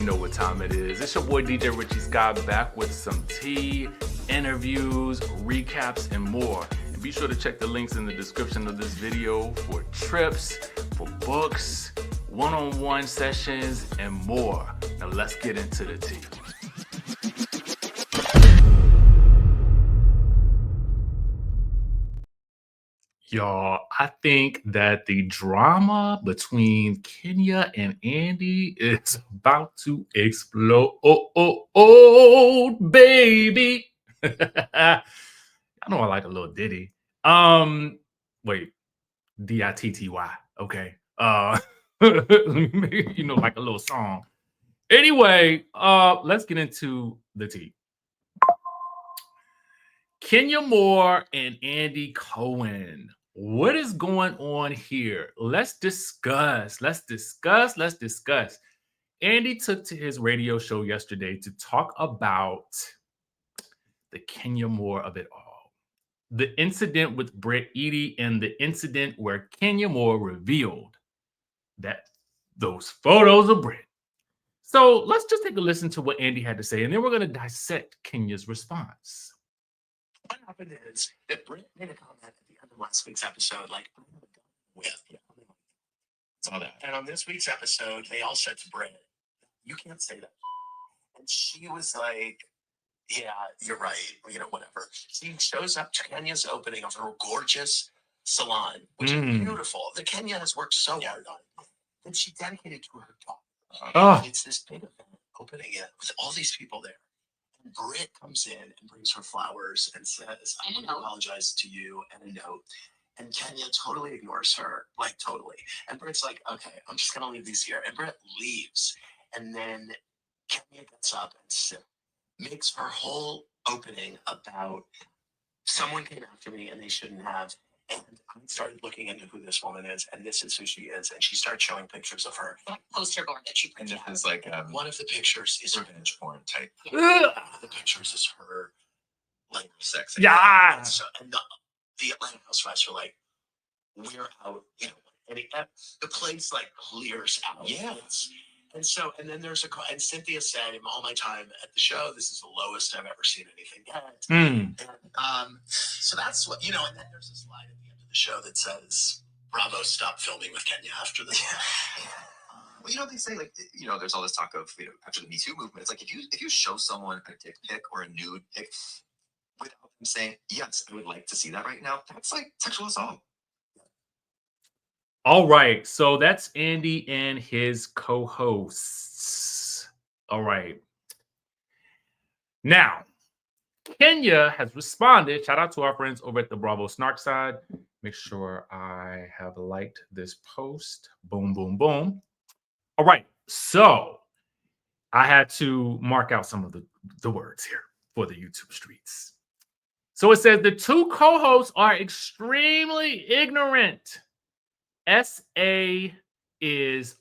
know what time it is. It's your boy DJ Richie Skye back with some tea, interviews, recaps, and more. And be sure to check the links in the description of this video for trips, for books, one-on-one sessions, and more. Now let's get into the tea. Y'all, I think that the drama between Kenya and Andy is about to explode. Baby. I know I like a little ditty. Wait, D-I-T-T-Y. Okay. Like a little song. Anyway, let's get into the tea. Kenya Moore and Andy Cohen. What is going on here? Let's discuss. Andy took to his radio show yesterday to talk about the Kenya Moore of it all. The incident with Brit and the incident where Kenya Moore revealed that those photos of Brit. So let's just take a listen to what Andy had to say, and then we're going to dissect Kenya's response. What happened is that Brit made a comment at the end of last week's episode, like, saw that. And on this week's episode, they all said to Brit, "You can't say that." And she was like, "Yeah, you're right. Whatever." She shows up to Kenya's opening of her gorgeous salon, which is beautiful. The Kenya has worked so hard on it. That she dedicated to her daughter. It's this big event opening it with all these people there. And Brit comes in and brings her flowers and says, "I want to apologize to you," and a note. And Kenya totally ignores her, like totally. And Brit's like, "Okay, I'm just going to leave these here." And Brit leaves. And then Kenya gets up and makes her whole opening about someone came after me and they shouldn't have. And I started looking into who this woman is, and this is who she is. And she starts showing pictures of her. That poster board that she printed out. Like one of the pictures is revenge porn type. One of the pictures is her, like, sexy. Yeah. And the Atlanta Housewives are like, "We're out," and the place like clears out. Yeah. And then there's and Cynthia said, "In all my time at the show, this is the lowest I've ever seen anything get." And so that's what, and then there's a slide at the end of the show that says, "Bravo, stop filming with Kenya after this." Well, they say, like, there's all this talk of, after the Me Too movement, it's like, if you show someone a dick pic or a nude pic without them saying, "Yes, I would like to see that right now," that's like sexual assault. All right, so that's Andy and his co-hosts. All right. Now, Kenya has responded. Shout out to our friends over at the Bravo Snark side. Make sure I have liked this post. Boom, boom, boom. All right, so I had to mark out some of the words here for the YouTube streets. So it says the two co-hosts are extremely ignorant. SA is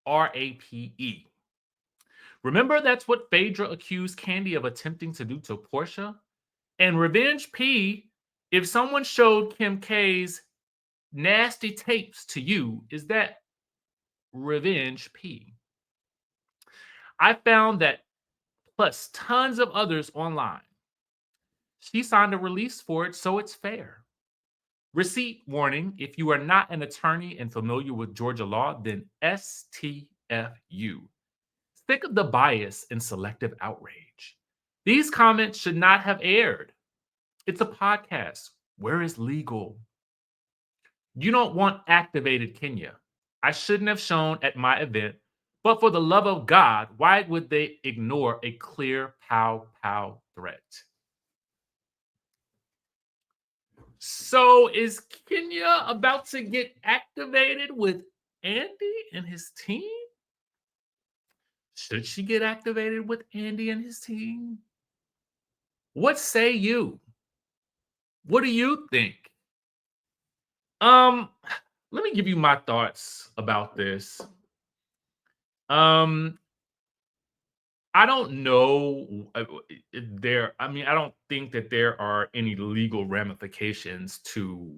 RAPE. Remember, that's what Phaedra accused Candy of attempting to do to Porsha? And Revenge P, if someone showed Kim K's nasty tapes to you, is that Revenge P? I found that plus tons of others online. She signed a release for it, so it's fair. Receipt warning: if you are not an attorney and familiar with Georgia law, then STFU. Think of the bias and selective outrage. These comments should not have aired. It's a podcast. Where is legal? You don't want activated Kenya. I shouldn't have shown at my event, but for the love of God, why would they ignore a clear pow threat? So is Kenya about to get activated with Andy and his team? Should she get activated with Andy and his team? What say you? What do you think? Let me give you my thoughts about this. I don't know I don't think that there are any legal ramifications to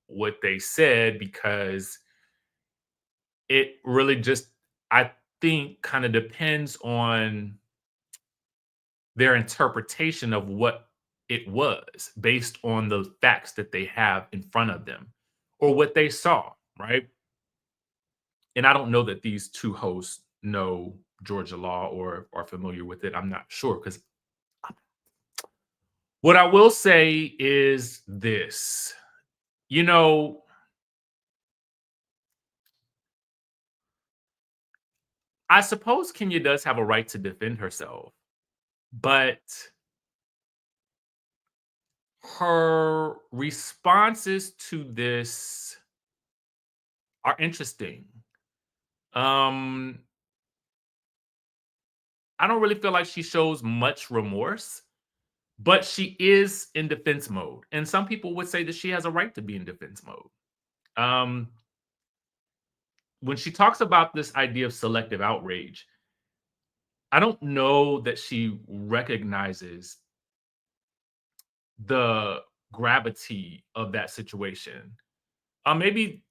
what they said, because it really just, I think kind of depends on their interpretation of what it was based on the facts that they have in front of them or what they saw, right? And I don't know that these two hosts know Georgia law or are familiar with it. I'm not sure because what I will say is this. You know, I suppose Kenya does have a right to defend herself, but her responses to this are interesting. Um, I don't really feel like she shows much remorse, but she is in defense mode. And some people would say that she has a right to be in defense mode. Um, when she talks about this idea of selective outrage, I don't know that she recognizes the gravity of that situation. Maybe,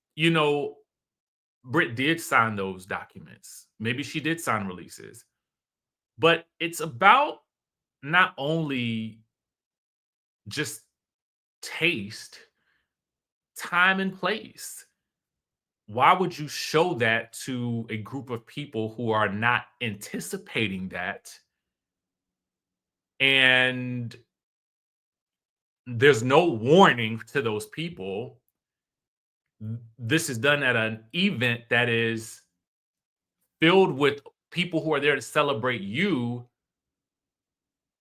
Brit did sign those documents. Maybe she did sign releases. But it's about not only just taste, time and place. Why would you show that to a group of people who are not anticipating that? And there's no warning to those people. This is done at an event that is filled with people who are there to celebrate you.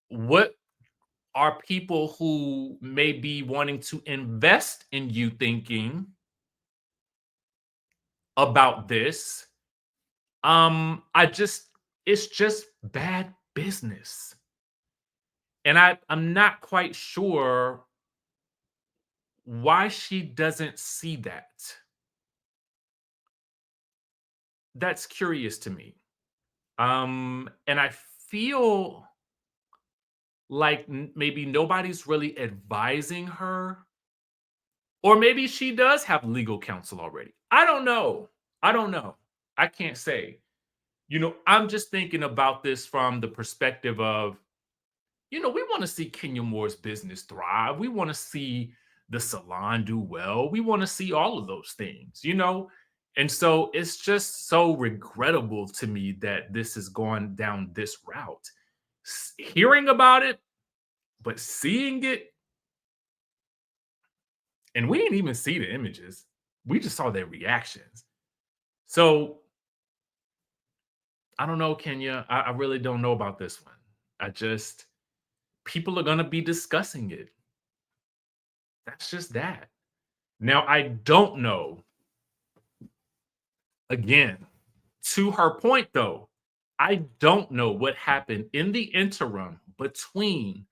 What are people who may be wanting to invest in you thinking about this? It's just bad business. And I'm not quite sure why she doesn't see that. That's curious to me. And I feel like maybe nobody's really advising her, or maybe she does have legal counsel already. I don't know. I can't say. I'm just thinking about this from the perspective of, we want to see Kenya Moore's business thrive. We want to see the salon do well. We want to see all of those things. And so it's just so regrettable to me that this has gone down this route. Hearing about it, but seeing it, and we didn't even see the images. We just saw their reactions. So I don't know, Kenya. I really don't know about this one. People are going to be discussing it. That's just that. Now, I don't know. Again, to her point, though, I don't know what happened in the interim between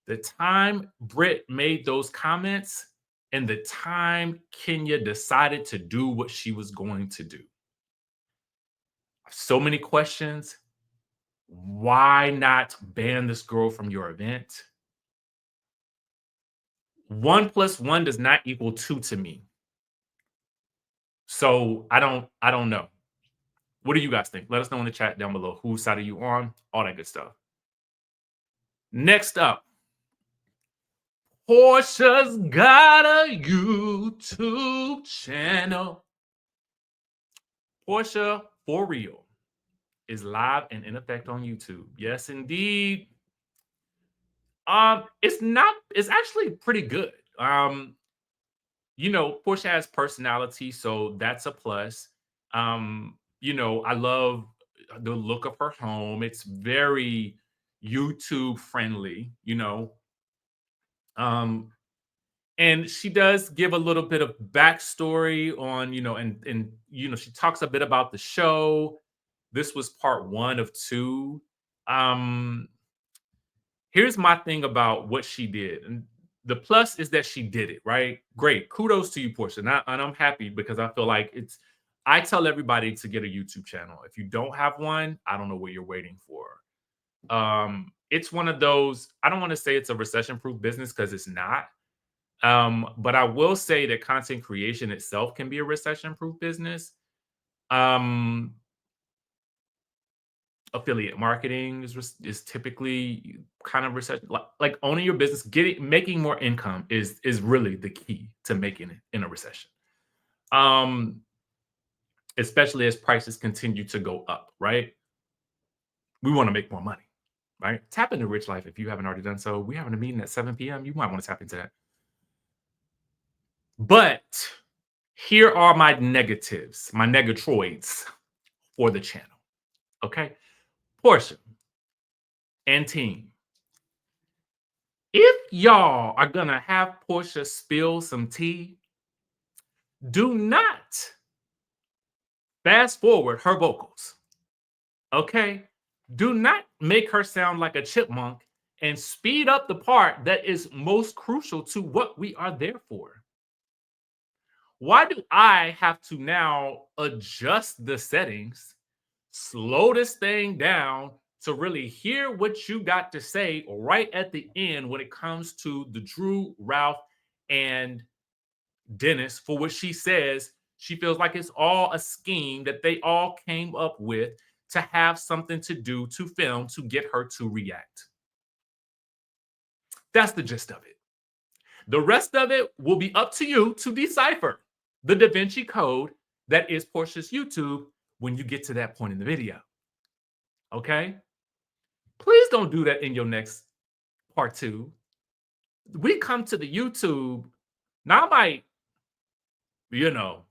the time Brit made those comments and the time Kenya decided to do what she was going to do. So many questions. Why not ban this girl from your event? 1 + 1 does not equal 2 to me. So I don't know. What do you guys think? Let us know in the chat down below. Whose side are you on? All that good stuff. Next up, Porsha's got a YouTube channel. Porsha, for real, is live and in effect on YouTube. Yes, indeed. It's actually pretty good. Porsha has personality, so that's a plus. I love the look of her home. It's very YouTube friendly. Um, and she does give a little bit of backstory on, and she talks a bit about the show. This was part 1 of 2. Um, Here's my thing about what she did. And the plus is that she did it, right? Great. Kudos to you, Porsha. And I'm happy because I feel like I tell everybody to get a YouTube channel. If you don't have one, I don't know what you're waiting for. It's one of those, I don't want to say it's a recession-proof business because it's not. But I will say that content creation itself can be a recession-proof business. Um, affiliate marketing is typically kind of recession, like owning your business, making more income is really the key to making it in a recession. Especially as prices continue to go up, right? We want to make more money, right? Tap into Rich Life if you haven't already done so. We're having a meeting at 7 p.m. You might want to tap into that. But here are my negatives, my negatroids for the channel. Okay. Porsha and team, if y'all are going to have Porsha spill some tea, do not fast forward her vocals. Okay. Do not make her sound like a chipmunk and speed up the part that is most crucial to what we are there for. Why do I have to now adjust the settings, slow this thing down to really hear what you got to say right at the end when it comes to the Drew, Ralph, and Dennis, for what she says she feels like it's all a scheme that they all came up with to have something to do to film to get her to react. That's the gist of it. The rest of it will be up to you to decipher the Da Vinci Code that is Porsha's YouTube when you get to that point in the video. Okay? Please don't do that in your next part 2. We come to the YouTube. Now I might,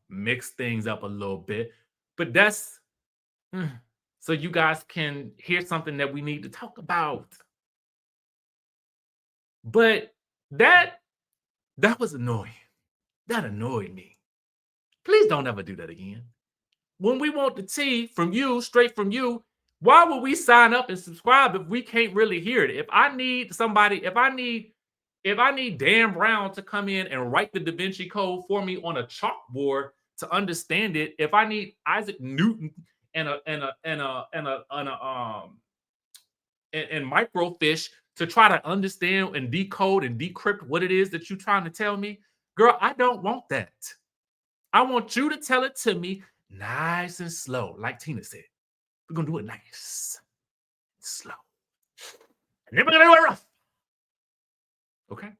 mix things up a little bit, but that's so you guys can hear something that we need to talk about. But that was annoying. That annoyed me. Please don't ever do that again. When we want the tea from you, straight from you, why would we sign up and subscribe if we can't really hear it? If I need somebody, if I need Dan Brown to come in and write the Da Vinci Code for me on a chalkboard to understand it, if I need Isaac Newton and microfiche to try to understand and decode and decrypt what it is that you're trying to tell me, girl, I don't want that. I want you to tell it to me nice and slow, like Tina said. We're going to do it nice and slow. And then we're going to do it rough. Okay?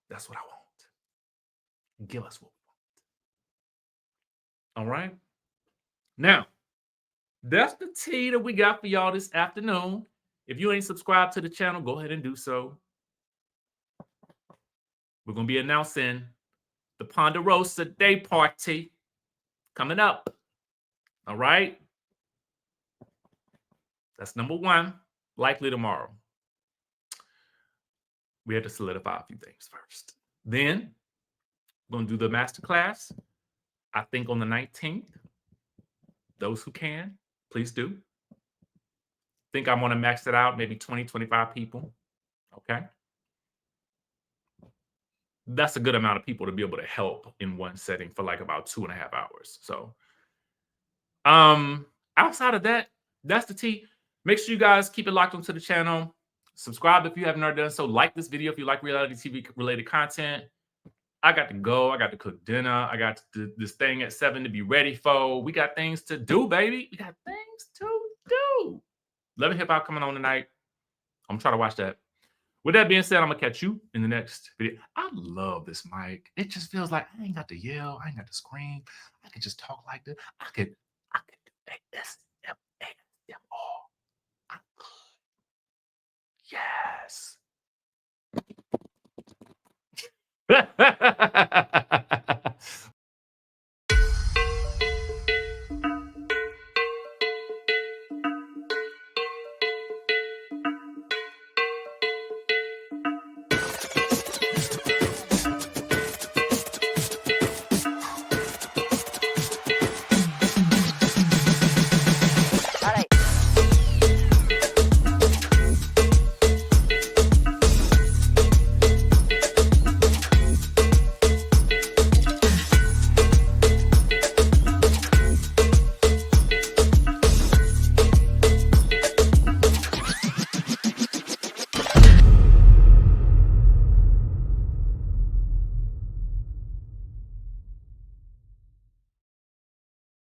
That's what I want. Give us what we want. All right? Now, that's the tea that we got for y'all this afternoon. If you ain't subscribed to the channel, go ahead and do so. We're going to be announcing the Ponderosa Day Party coming up. All right? That's number 1, likely tomorrow. We had to solidify a few things first. Then, we're going to do the masterclass, I think on the 19th. Those who can, please do. Think I want to max it out, maybe 20, 25 people. Okay? That's a good amount of people to be able to help in one setting for like about 2.5 hours. So, outside of that, that's the tea. Make sure you guys keep it locked onto the channel. Subscribe if you haven't already done so. Like this video if you like reality TV related content. I got to go. I got to cook dinner. I got this thing at 7 to be ready for. We got things to do, baby. We got things to do. Love and Hip Hop coming on tonight. I'm trying to watch that. With that being said, I'm going to catch you in the next video. I love this mic. It just feels like I ain't got to yell. I ain't got to scream. I can just talk like this. I could do ASMR. I could. Yes.